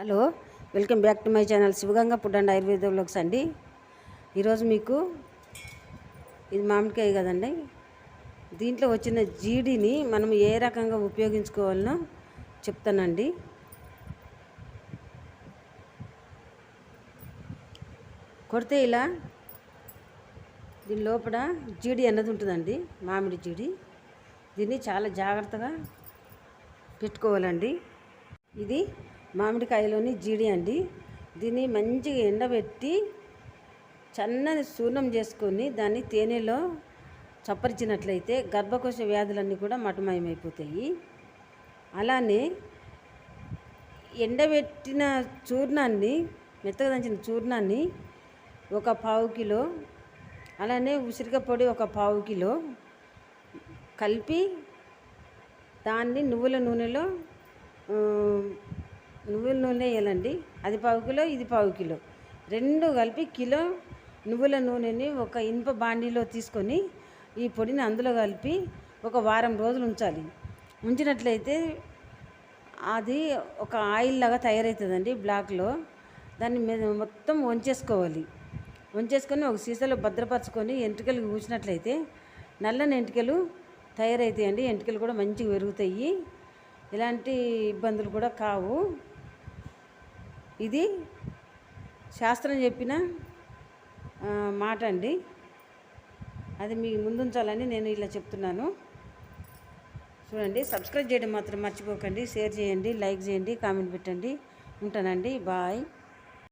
Hello, welcome back to my channel Shivaganga food and Ayurveda vlogs అండి. ఈరోజు మీకు ఇది మామిడికాయ కదండి, దీంట్లో వచ్చిన జీడిని మనం ఏ రకంగా ఉపయోగించుకోవాలనో చెప్తానండి. కొడితే ఇలా దీని లోపల జీడి అన్నది ఉంటుందండి, మామిడి జీడి. దీన్ని చాలా జాగ్రత్తగా పెట్టుకోవాలండి. ఇది మామిడికాయలోని జీడి అండి. దీన్ని మంచిగా ఎండబెట్టి చన్నని చూర్ణం చేసుకొని దాన్ని తేనెలో చప్పరిచినట్లయితే గర్భకోశ వ్యాధులన్నీ కూడా మటుమయమైపోతాయి. అలానే ఎండబెట్టిన చూర్ణాన్ని, మెత్తగా దంచిన చూర్ణాన్ని ఒక 1/2 కిలో, అలానే ఉసిరికాయ పొడి ఒక 1/2 కిలో కలిపి దాన్ని నువ్వుల నూనె వేయాలండి. అది 1/2 కిలో, ఇది 1/2 కిలో, రెండు కలిపి కిలో నువ్వుల నూనెని ఒక ఇనుప బాండీలో తీసుకొని ఈ పొడిని అందులో కలిపి ఒక వారం రోజులు ఉంచాలి. ఉంచినట్లయితే అది ఒక ఆయిల్ లాగా తయారవుతుందండి బ్లాక్లో. దాన్ని మొత్తం వంచేసుకొని ఒక సీసాలో భద్రపరచుకొని ఎంట్రుకలు ఊసినట్లయితే నల్లని ఎంట్రుకలు తయారవుతాయండి. ఎంట్రుకలు కూడా మంచిగా పెరుగుతాయి, ఎలాంటి ఇబ్బందులు కూడా కావు. ఇది శాస్త్రం చెప్పిన మాట అండి. అది మీ ముందుంచాలని నేను ఇలా చెప్తున్నాను. చూడండి, సబ్స్క్రైబ్ చేయడం మాత్రం మర్చిపోకండి. షేర్ చేయండి, లైక్ చేయండి, కామెంట్ పెట్టండి. ఉంటానండి, బాయ్.